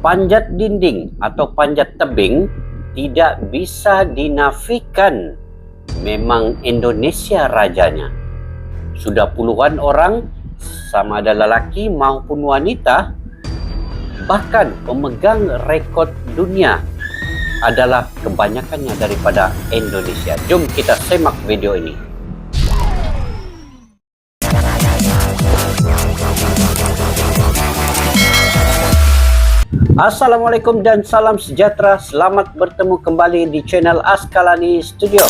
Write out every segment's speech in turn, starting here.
Panjat dinding atau panjat tebing tidak bisa dinafikan. Memang Indonesia rajanya. Sudah puluhan orang, sama ada lelaki maupun wanita, bahkan pemegang rekod dunia adalah kebanyakannya daripada Indonesia. Jom kita semak video ini. Assalamualaikum dan salam sejahtera. Selamat bertemu kembali di channel Askalani Studio.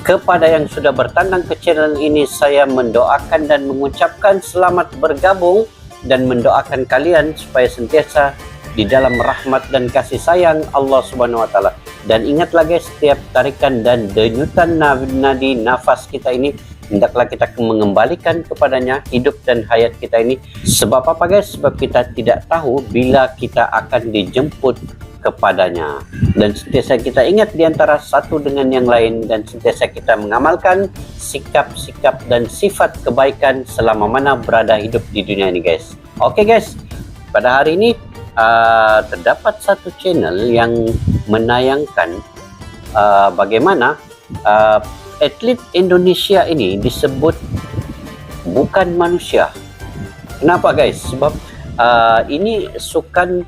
Kepada yang sudah bertandang ke channel ini, saya mendoakan dan mengucapkan selamat bergabung dan mendoakan kalian supaya sentiasa di dalam rahmat dan kasih sayang Allah Subhanahu wa taala. Dan ingatlah guys, setiap tarikan dan denyutan nadi nafas kita ini hendaklah kita mengembalikan kepadanya hidup dan hayat kita ini. Sebab apa guys? Sebab kita tidak tahu bila kita akan dijemput kepadanya. Dan sentiasa kita ingat di antara satu dengan yang lain, dan sentiasa kita mengamalkan sikap-sikap dan sifat kebaikan selama mana berada hidup di dunia ini guys. Oke guys, pada hari ini terdapat satu channel yang menayangkan bagaimana atlet Indonesia ini disebut bukan manusia. Kenapa guys? Sebab ini sukan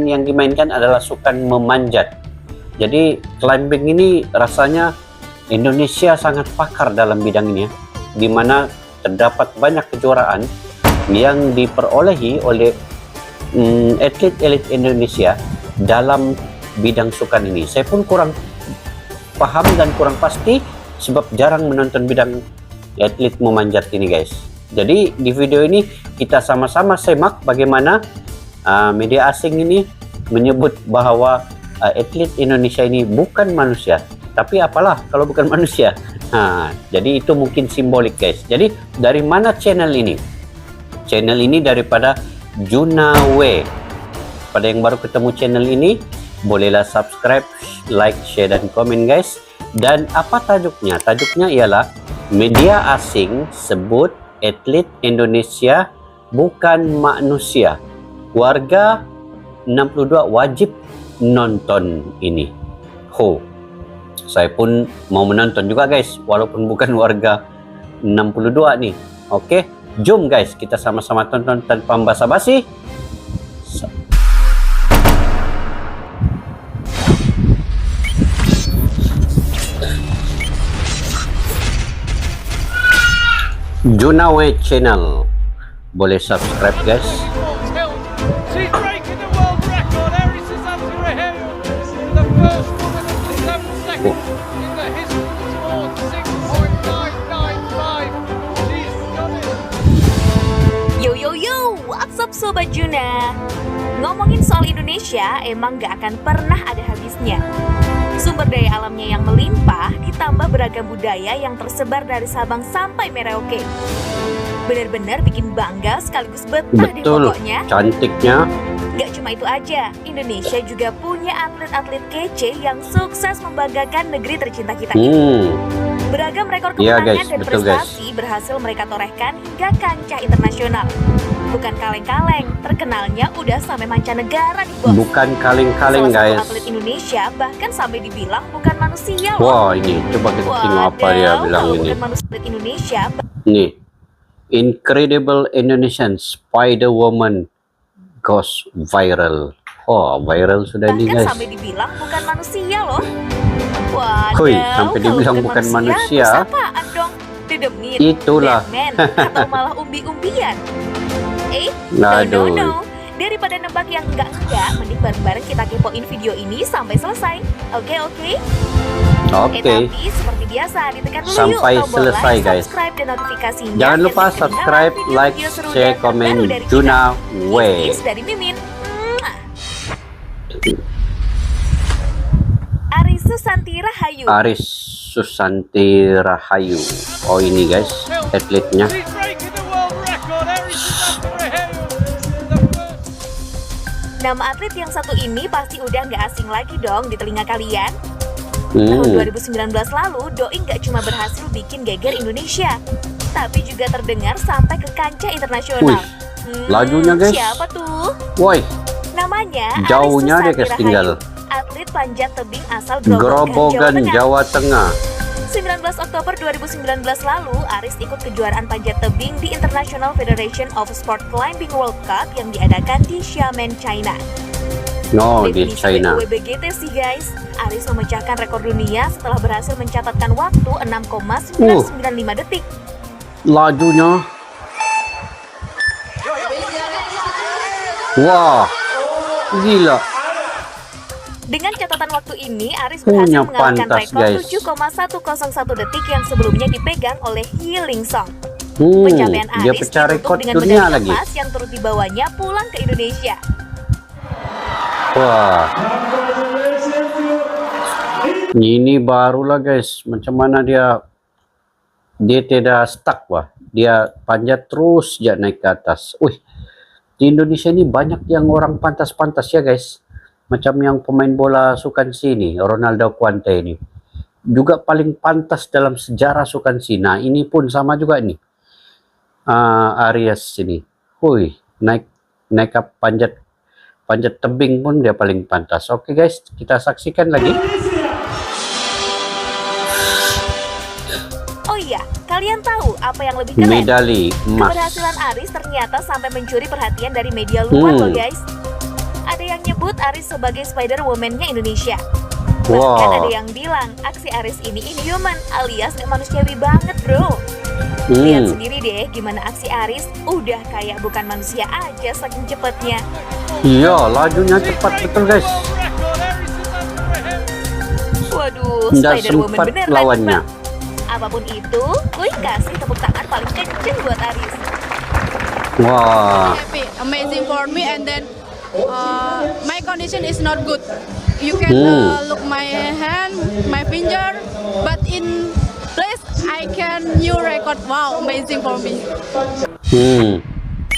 yang dimainkan adalah sukan memanjat. Jadi climbing ini rasanya Indonesia sangat pakar dalam bidang ini ya, di mana terdapat banyak kejuaraan yang diperolehi oleh atlet elit Indonesia dalam bidang sukan ini. Saya pun kurang paham dan kurang pasti sebab jarang menonton bidang atlet memanjat ini guys. Jadi di video ini kita sama-sama semak bagaimana media asing ini menyebut bahwa atlet Indonesia ini bukan manusia. Tapi apalah kalau bukan manusia. Jadi itu mungkin simbolik guys. Jadi dari mana channel ini? Channel ini daripada Junawe. Pada yang baru ketemu channel ini, bolehlah subscribe, like, share, dan komen guys. Dan apa tajuknya? Tajuknya ialah media asing sebut atlet Indonesia bukan manusia. Warga 62 wajib nonton ini. Saya pun mau menonton juga guys, walaupun bukan warga 62 nih. Oke, jom guys kita sama-sama tonton tanpa basa-basi. Junawe channel, boleh subscribe guys. Yo, what's up Sobat Juna? Ngomongin soal Indonesia emang gak akan pernah ada habisnya. Sumber daya alamnya yang melimpah, ditambah beragam budaya yang tersebar dari Sabang sampai Merauke. Bener-bener bikin bangga sekaligus betah deh pokoknya. Cantiknya. Gak cuma itu aja, Indonesia juga punya atlet-atlet kece yang sukses membanggakan negeri tercinta kita ini. Beragam rekor kemenangan dan prestasi berhasil mereka torehkan hingga kancah internasional. Bukan kaleng-kaleng, terkenalnya udah sampai mancanegara nih bos. Bukan kaleng-kaleng guys. Salah satu atlet Indonesia bahkan sampai dibilang bukan manusia loh. Wah ini, coba kita tengok apa dia bilang ini. Bukan manusia Indonesia. Nih, Incredible Indonesian Spider Woman goes viral. Viral sudah ini guys. Bahkan sampai dibilang bukan manusia loh. Waduh, sampai dibilang bukan manusia. Apaan dong? Dedemit, itulah. Batman, atau malah umbi-umbian. No. Daripada nebak yang enggak, mending bareng-bareng kita kepoin video ini sampai selesai. Oke. Oke. Tapi seperti biasa ditekan dulu sampai yuk tombol selesai like, guys. subscribe dan notifikasinya. Jangan lupa subscribe, like, share, komen Junawe. Dari Mimin. Aris Susanti Rahayu. Aris Susanti Rahayu. Ini guys, atletnya. Nama atlet yang satu ini pasti udah nggak asing lagi dong di telinga kalian. Tahun 2019 lalu, Doi nggak cuma berhasil bikin geger Indonesia, tapi juga terdengar sampai ke kancah internasional. Lajunya guys. Siapa tuh? Woi. Namanya namanya Jauhnya dia Aris tinggal. atlet panjat tebing asal Grobogan, Jawa Tengah. 19 Oktober 2019 lalu, Aris ikut kejuaraan panjat tebing di International Federation of Sport Climbing World Cup yang diadakan di Xiamen, China. No, di China. WBGT sih guys, Aris memecahkan rekor dunia setelah berhasil mencatatkan waktu 6,995 detik. Lajunya. Wah, gila. Dengan catatan waktu ini, Aris berhasil mengalahkan rekor 7,101 detik yang sebelumnya dipegang oleh Yi Ling Song. Pencapaian dia Aris pecah rekor dengan dunia medali lagi. emas yang turut dibawanya pulang ke Indonesia. Wah, ini barulah guys, macam mana dia tidak stuck, wah, dia panjat terus ya naik ke atas. Wih, di Indonesia ini banyak yang orang pantas-pantas ya guys, macam yang pemain bola Sukan sini, Ronaldo Quante ini juga paling pantas dalam sejarah Sukan sini. Nah, ini pun sama juga nih, Aries ini, wih, naik ke panjat tebing pun dia paling pantas. Oke guys, kita saksikan lagi. Oh iya, kalian tahu apa yang lebih keren? Medali emas. Keberhasilan Aris ternyata sampai mencuri perhatian dari media luar loh guys. Ada yang nyebut Aris sebagai Spider-Woman-nya Indonesia. Bahkan ada yang bilang aksi Aris ini inhuman alias gak manusiawi banget bro. Lihat sendiri deh gimana aksi Aris, udah kayak bukan manusia aja saking cepatnya. Iya, lajunya cepat betul guys. Waduh, Nggak Spider-Woman sempat bener lawannya. Apapun itu, kuy kasih tepuk tangan paling kenceng buat Aris. Wah. Happy, amazing for me, and then my condition is not good. You can look my hand, my finger, but in place I can new record. Wow, amazing for me.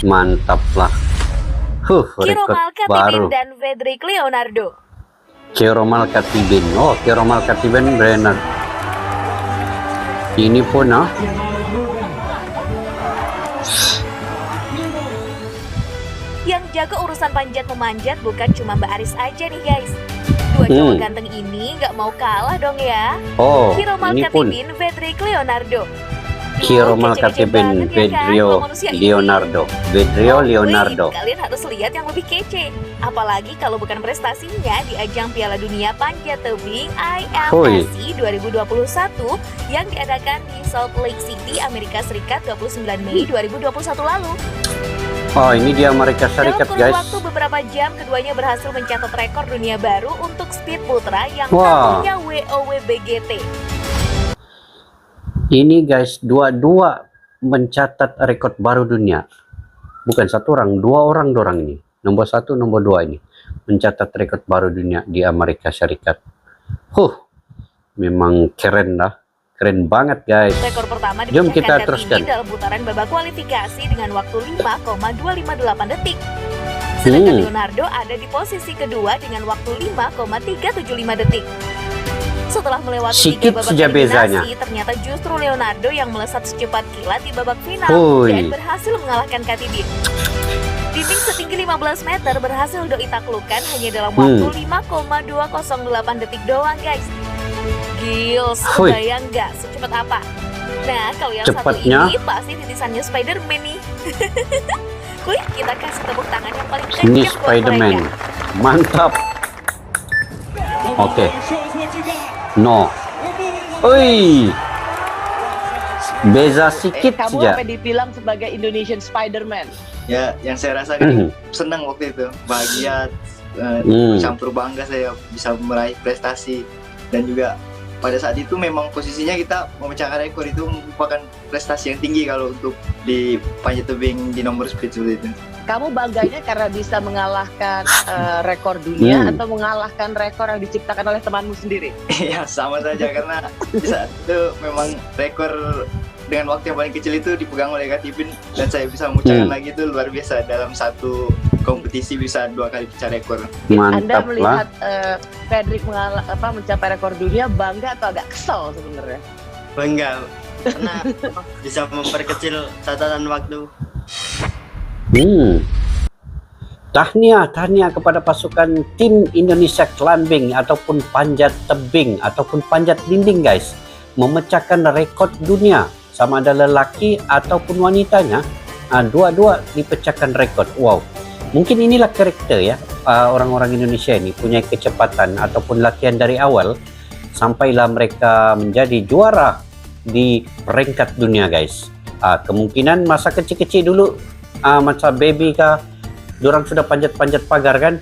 Mantap lah. Rekor baru. Dan Fredrik Leonardo. Kiromal Katibin. Oh, Kiromal Katibin Brenner. Ini pun Yang jago urusan panjat memanjat bukan cuma Mbak Aris aja nih guys. Dua cowok ganteng ini nggak mau kalah dong ya. Oh, Kiromal ini pun Katibin, Fredrik Leonardo. Kiromal Katibin, Vedrio Leonardo. Vedrio Leonardo. Kalian harus lihat yang lebih kece. Apalagi kalau bukan prestasinya di ajang Piala Dunia Panjat Tebing IFSC 2021 yang diadakan di Salt Lake City, Amerika Serikat 29 Mei 2021 lalu. Oh, ini dia Amerika Serikat guys. Dalam kurun waktu beberapa jam, keduanya berhasil mencatat rekor dunia baru untuk speed putra yang punya WOWBGT. Ini guys, dua-dua mencatat rekor baru dunia. Bukan satu orang, dua orang ini. Nomor 1, nomor 2 ini mencatat rekor baru dunia di Amerika Serikat. Memang keren lah. Keren banget guys. Rekor pertama Jom kita dipecahkan teruskan dalam putaran babak kualifikasi dengan waktu 5,258 detik. Sedangkan Leonardo ada di posisi kedua dengan waktu 5,375 detik. Setelah melewati Sikit 3 babak saja bezanya. eliminasi, ternyata justru Leonardo yang melesat secepat kilat di babak final dan berhasil mengalahkan Katibin. Dinding setinggi 15 meter berhasil doi taklukkan hanya dalam waktu 5,208 detik doang guys. Gils, kebayang nggak secepat apa? Nah, kalau yang cepatnya satu ini pasti titisannya Spider-Man nih. Kuy, kita kasih tepuk tangan yang paling kencang ini buat Spider-Man. mereka. Mantap. Oke. No. Oi. Beza sedikit kamu saja. apa dibilang sebagai Indonesian Spider-Man? Ya, yang saya rasakan senang waktu itu, bahagia, campur bangga saya bisa meraih prestasi, dan juga pada saat itu memang posisinya kita memecahkan rekor itu merupakan prestasi yang tinggi kalau untuk di panjat tebing di nomor speed seperti itu. Kamu bangganya karena bisa mengalahkan rekor dunia atau mengalahkan rekor yang diciptakan oleh temanmu sendiri? Ya sama saja, karena di saat itu memang rekor dengan waktu yang paling kecil itu dipegang oleh Katibin, dan saya bisa memecahkan lagi, itu luar biasa. Dalam satu kompetisi bisa 2 kali pecah rekor. Anda Mantap melihat lah. Fredrik mencapai rekor dunia, bangga atau agak kesel sebenarnya? Bangga, karena bisa memperkecil catatan waktu. Tahniah kepada pasukan tim Indonesia Climbing ataupun panjat tebing ataupun panjat dinding guys, memecahkan rekod dunia sama ada lelaki ataupun wanitanya, dua-dua dipecahkan rekod. Wow, mungkin inilah karakter ya orang-orang Indonesia ini, punya kecepatan ataupun latihan dari awal sampailah mereka menjadi juara di peringkat dunia guys. Kemungkinan masa kecil-kecil dulu, masa baby kah, dorang sudah panjat-panjat pagar kan,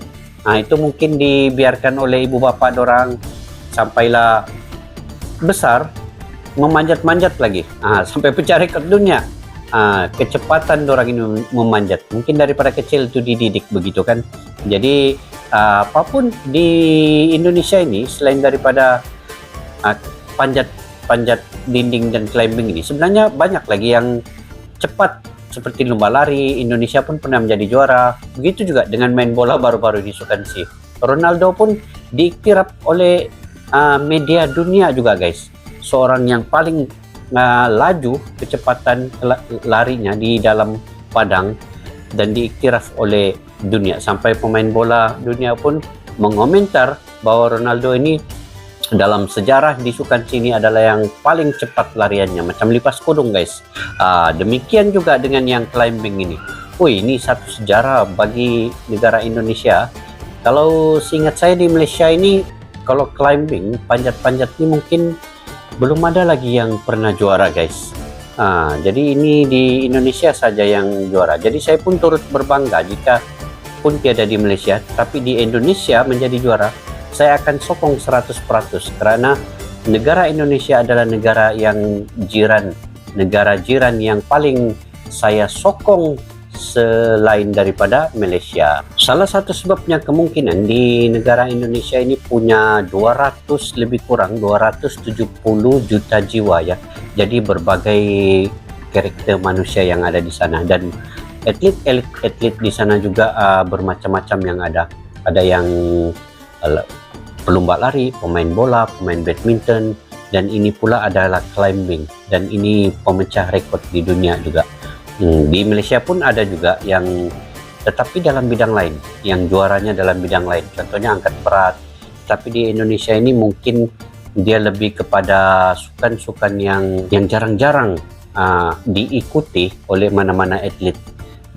itu mungkin dibiarkan oleh ibu bapak dorang sampailah besar memanjat-manjat lagi, sampai pecah rekod dunia. Kecepatan dorang ini memanjat, mungkin daripada kecil itu dididik begitu kan. Jadi apapun di Indonesia ini, selain daripada panjat dinding dan climbing ini, sebenarnya banyak lagi yang cepat seperti lomba lari. Indonesia pun pernah menjadi juara. Begitu juga dengan main bola baru-baru ini, Sukansi. Ronaldo pun diiktiraf oleh media dunia juga guys, seorang yang paling laju kecepatan larinya di dalam padang dan diiktiraf oleh dunia, sampai pemain bola dunia pun mengomentar bahwa Ronaldo ini dalam sejarah di Sukansi ini adalah yang paling cepat lariannya, macam lipas kudung guys. Demikian juga dengan yang climbing ini. Ini satu sejarah bagi negara Indonesia. Kalau seingat saya di Malaysia ini, kalau climbing, panjat-panjat ini mungkin belum ada lagi yang pernah juara guys. Jadi ini di Indonesia saja yang juara. Jadi saya pun turut berbangga jika pun tiada di Malaysia, tapi di Indonesia menjadi juara. Saya akan sokong 100% karena negara Indonesia adalah negara yang jiran, negara jiran yang paling saya sokong selain daripada Malaysia. Salah satu sebabnya kemungkinan di negara Indonesia ini punya 200 lebih kurang 270 juta jiwa ya. Jadi berbagai karakter manusia yang ada di sana, dan atlet di sana juga bermacam-macam yang ada. Ada yang pelomba lari, pemain bola, pemain badminton, dan ini pula adalah climbing, dan ini pemecah rekod di dunia juga. Di Malaysia pun ada juga yang tetapi dalam bidang lain, yang juaranya dalam bidang lain, contohnya angkat berat. Tapi di Indonesia ini mungkin dia lebih kepada sukan-sukan yang jarang-jarang diikuti oleh mana-mana atlet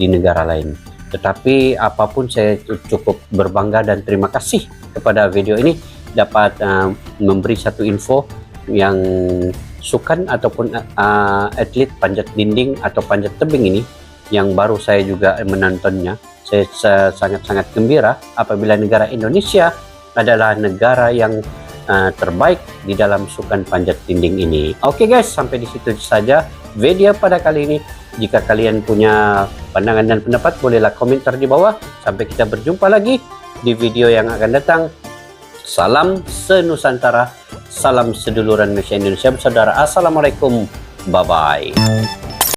di negara lain. Tetapi apapun, saya cukup berbangga dan terima kasih kepada video ini dapat memberi satu info yang sukan ataupun atlet panjat dinding atau panjat tebing ini yang baru saya juga menontonnya. Saya sangat-sangat gembira apabila negara Indonesia adalah negara yang terbaik di dalam sukan panjat dinding ini. Oke guys, sampai di situ saja video pada kali ini. Jika kalian punya pandangan dan pendapat, bolehlah komentar di bawah. Sampai kita berjumpa lagi di video yang akan datang. Salam senusantara, salam seduluran Malaysia Indonesia bersaudara. Assalamualaikum, bye-bye.